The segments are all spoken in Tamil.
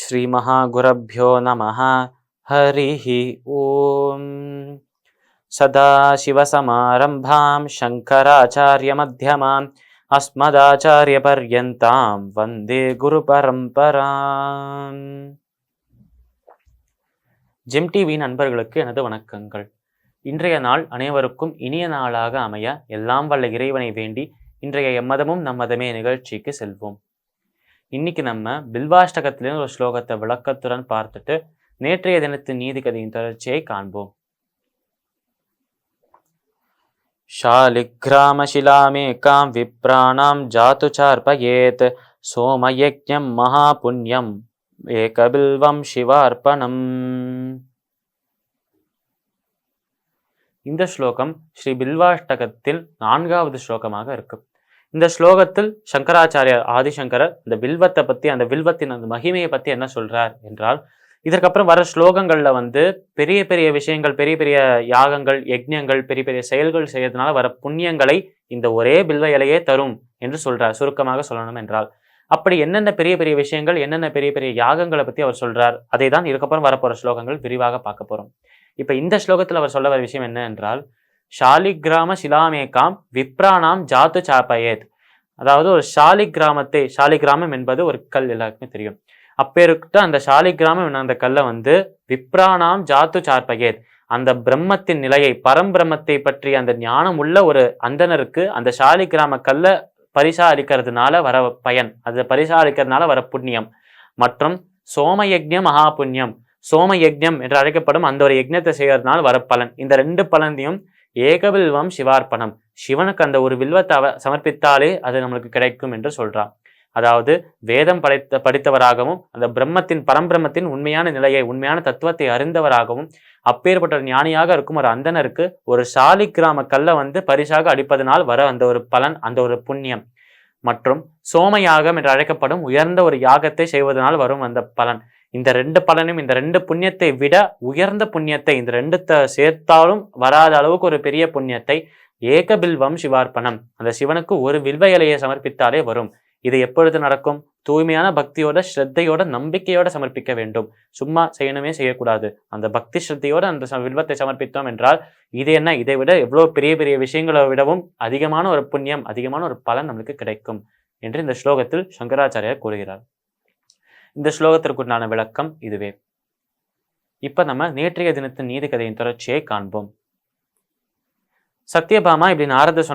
ஸ்ரீ மகாகுரப்யோ நமஹ. ஹரிஹி ஓம். சதாசிவசமாரம்பாம் சங்கராச்சாரிய மத்யமாம் அஸ்மதாச்சாரிய பர்யந்தாம் வந்தே குரு பரம்பராம். ஜெம் டிவி நண்பர்களுக்கு எனது வணக்கங்கள். இன்றைய நாள் அனைவருக்கும் இனிய நாளாக அமைய எல்லாம் வல்ல இறைவனை வேண்டி இன்றைய எம்மதமும் நம்மதமே நிகழ்ச்சிக்கு செல்வோம். இன்னைக்கு நம்ம பில்வாஷ்டகத்திலிருந்து ஒரு ஸ்லோகத்தை விளக்கத்துடன் பார்த்துட்டு நேற்றைய தினத்தின் நீதி கதையின் தொடர்ச்சியை காண்போம். ஷாலிக்ராமசிலாமேகாம் விப்ராணாம் ஜாது சார்பயேத் சோமயஜ்ஞம் மகாபுண்யம் ஏகபில்வம் சிவார்ப்பணம். இந்த ஸ்லோகம் ஸ்ரீ பில்வாஷ்டகத்தில் 4வது ஸ்லோகமாக இருக்கு. இந்த ஸ்லோகத்தில் சங்கராச்சாரியர் ஆதிசங்கரர் இந்த வில்வத்தை பத்தி, அந்த வில்வத்தின் அந்த மகிமையை பத்தி என்ன சொல்றார் என்றால், இதற்கப்புறம் வர ஸ்லோகங்கள்ல பெரிய பெரிய விஷயங்கள், பெரிய பெரிய யாகங்கள், யஜ்ஞங்கள், பெரிய பெரிய செயல்கள் செய்யறதுனால வர புண்ணியங்களை இந்த ஒரே பில்வ இலையே தரும் என்று சொல்றார். சுருக்கமாக சொல்லணும் என்றால், அப்படி என்னென்ன பெரிய பெரிய விஷயங்கள், என்னென்ன பெரிய பெரிய யாகங்களை பத்தி அவர் சொல்றார், அதை தான் இதுக்கப்புறம் வரப்போற ஸ்லோகங்கள் விரிவாக பார்க்க போறோம். இப்ப இந்த ஸ்லோகத்தில் அவர் சொல்ல வர விஷயம் என்ன என்றால், ஷாலிகிராம சிலாமேகாம் விப்ராணாம் ஜாத்து சாப்பயேத். அதாவது ஒரு ஷாலிகிராமத்தை, ஷாலிகிராமம் என்பது ஒரு கல், எல்லாருக்குமே தெரியும். அப்பேருக்கிட்ட அந்த ஷாலிகிராமம் அந்த கல்லை விப்ராணாம் ஜாத்து சார்பயேத், அந்த பிரம்மத்தின் நிலையை, பரம்பிரம்மத்தை பற்றி அந்த ஞானம் உள்ள ஒரு அந்தனருக்கு அந்த ஷாலிகிராம கல்லை பரிசா அளிக்கிறதுனால வர பயன், அது பரிசா அளிக்கிறதுனால வர புண்ணியம், மற்றும் சோமயஜ்ஞம் மகா புண்ணியம், சோமயஜ்ஞம் என்று அழைக்கப்படும் அந்த ஒரு யஜ்ஞத்தை செய்யறதுனால வர பலன். இந்த 2 பலனையும் ஏகபில்வம் சிவார்ப்பணம், சிவனுக்கு அந்த ஒரு வில்வத்தை சமர்ப்பித்தாலே அது நம்மளுக்கு கிடைக்கும் என்று சொல்றான். அதாவது வேதம் படித்தவராகவும் அந்த பிரம்மத்தின், பரம்பிரம்மத்தின் உண்மையான நிலையை, உண்மையான தத்துவத்தை அறிந்தவராகவும் அப்பேற்பட்ட ஞானியாக இருக்கும் ஒரு அந்தனருக்கு ஒரு ஷாலிகிராம கல்லை பரிசாக அளிப்பதனால் வர அந்த ஒரு பலன், அந்த ஒரு புண்ணியம், மற்றும் சோமயாகம் என்று அழைக்கப்படும் உயர்ந்த ஒரு யாகத்தை செய்வதனால் வரும் அந்த பலன். இந்த 2 பலனும், இந்த 2 புண்ணியத்தை விட உயர்ந்த புண்ணியத்தை, இந்த 2 சேர்த்தாலும் வராத அளவுக்கு ஒரு பெரிய புண்ணியத்தை ஏகபில்வம் சிவார்ப்பணம், அந்த சிவனுக்கு ஒரு வில்வ இலையை சமர்ப்பித்தாலே வரும். இது எப்பொழுது நடக்கும்? தூய்மையான பக்தியோட, ஸ்ரத்தையோட, நம்பிக்கையோட சமர்ப்பிக்க வேண்டும். சும்மா செய்யணுமே செய்யக்கூடாது. அந்த பக்தி ஸ்ரத்தையோட அந்த வில்வத்தை சமர்ப்பித்தோம் என்றால் இது என்ன, இதை விட எவ்வளவு பெரிய பெரிய விஷயங்களை விடவும் அதிகமான ஒரு புண்ணியம், அதிகமான ஒரு பலன் நம்மளுக்கு கிடைக்கும் என்று இந்த ஸ்லோகத்தில் சங்கராச்சாரியார் கூறுகிறார். இந்த ஸ்லோகத்திற்குண்டான விளக்கம் இதுவே. இப்ப நம்ம நேற்றைய தினத்தின் நீதி கதையின் தொடர்ச்சியை காண்போம். சத்யபாமா இப்படி நாரதர்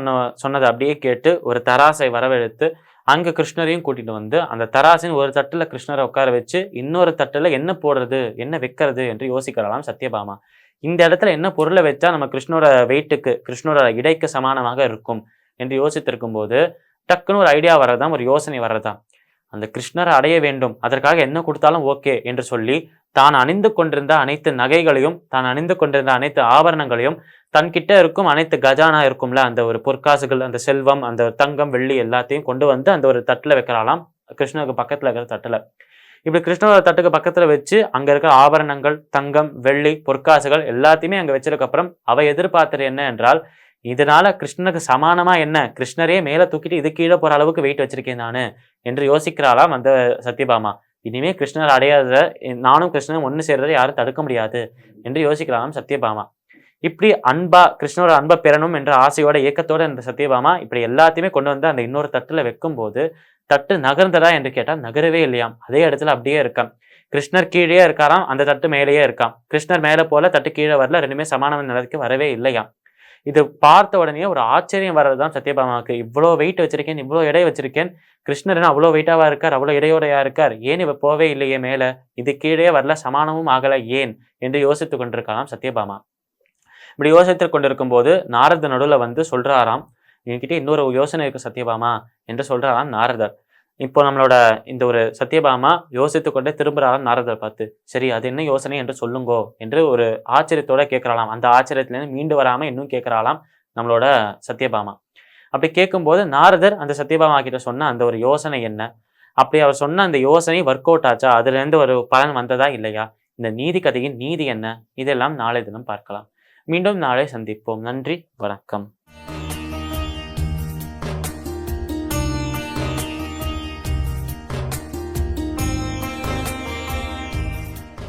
சொன்னதை அப்படியே கேட்டு ஒரு தராசை வரவழைத்து அங்க கிருஷ்ணரையும் கூட்டிட்டு அந்த தராசின் ஒரு தட்டுல கிருஷ்ணரை உட்கார வச்சு இன்னொரு தட்டுல என்ன போடுறது, என்ன வைக்கிறது என்று யோசிக்கலாம் சத்யபாமா. இந்த இடத்துல என்ன பொருளை வச்சா நம்ம கிருஷ்ணோட வெயிட்டுக்கு, கிருஷ்ணோட இடைக்கு சமானமாக இருக்கும் என்று யோசித்திருக்கும் போது டக்குன்னு ஒரு ஐடியா வர்றதான், ஒரு யோசனை வர்றதா. அந்த கிருஷ்ணரை அடைய வேண்டும், அதற்காக என்ன கொடுத்தாலும் ஓகே என்று சொல்லி தான் அணிந்து கொண்டிருந்த அனைத்து நகைகளையும், தான் அணிந்து கொண்டிருந்த அனைத்து ஆபரணங்களையும், தன்கிட்ட இருக்கும் அனைத்து கஜானா இருக்கும்ல, அந்த ஒரு பொற்காசுகள், அந்த செல்வம், அந்த தங்கம் வெள்ளி எல்லாத்தையும் கொண்டு அந்த ஒரு தட்டுல வைக்கிறாளாம், கிருஷ்ணருக்கு பக்கத்துல இருக்கிற தட்டுல. இப்படி கிருஷ்ணரோட தட்டுக்கு பக்கத்துல வச்சு அங்க இருக்கிற ஆபரணங்கள், தங்கம் வெள்ளி பொற்காசுகள் எல்லாத்தையுமே அங்க வச்சதுக்கு அப்புறம் அவ எதிர்பார்த்தது என்ன என்றால், இதனால கிருஷ்ணனுக்கு சமானமா என்ன, கிருஷ்ணரே மேல தூக்கிட்டு இது கீழே போற அளவுக்கு வெயிட் வச்சிருக்கேன் நானு என்று யோசிக்கிறாளாம் அந்த சத்யபாமா. இனிமே கிருஷ்ணர் அடையாத நானும் கிருஷ்ணனும் ஒண்ணு சேர்றதை யாரும் தடுக்க முடியாது என்று யோசிக்கிறாளாம் சத்யபாமா. இப்படி அன்பா கிருஷ்ணரோட அன்பை பெறணும் என்ற ஆசையோட இயக்கத்தோட இந்த சத்யபாமா இப்படி எல்லாத்தையுமே கொண்டு அந்த இன்னொரு தட்டுல வைக்கும் போது தட்டு நகர்ந்ததா என்று கேட்டால் நகரவே இல்லையாம். அதே இடத்துல அப்படியே இருக்கான். கிருஷ்ணர் கீழே இருக்காராம், அந்த தட்டு மேலேயே இருக்கான். கிருஷ்ணர் மேல போல, தட்டு கீழே வரல, 2மே சமானமான நிலைக்கு வரவே இல்லையாம். இது பார்த்த உடனே ஒரு ஆச்சரியம் வர்றதுதான் சத்யபாமாவுக்கு. இவ்வளோ வெயிட் வச்சிருக்கேன், இவ்வளோ எடை வச்சிருக்கேன், கிருஷ்ணர் என்ன அவ்வளோ வெயிட்டாவா இருக்கார், அவ்வளோ இடையோடையா இருக்கார், ஏன் இவ போவே இல்லையே மேல, இது கீழே வரல, சமானமும் ஆகல, ஏன் என்று யோசித்துக் கொண்டிருக்கலாம் சத்யபாமா. இப்படி யோசித்துக் கொண்டிருக்கும் போது நாரத நடுவில் சொல்றாராம், என்கிட்ட இன்னொரு யோசனை இருக்கு சத்யபாமா என்று சொல்றாராம் நாரதர். இப்போ நம்மளோட இந்த ஒரு சத்யபாமா யோசித்து கொண்டே திரும்புறாராம் நாரதர் பார்த்து. சரி, அது என்ன யோசனை என்று சொல்லுங்கோ என்று ஒரு ஆச்சரியத்தோட கேட்கறாளாம். அந்த ஆச்சரியத்திலேருந்து மீண்டு வராம இன்னும் கேட்கறாளாம் நம்மளோட சத்யபாமா. அப்படி கேட்கும்போது நாரதர் அந்த சத்யபாமா கிட்ட சொன்ன அந்த ஒரு யோசனை என்ன, அப்படி அவர் சொன்ன அந்த யோசனை ஒர்க் அவுட் ஆச்சா, அதுல இருந்து ஒரு பலன் வந்ததா இல்லையா, இந்த நீதி கதையின் நீதி என்ன, இதெல்லாம் நாளை தினம் பார்க்கலாம். மீண்டும் நாளை சந்திப்போம். நன்றி, வணக்கம்.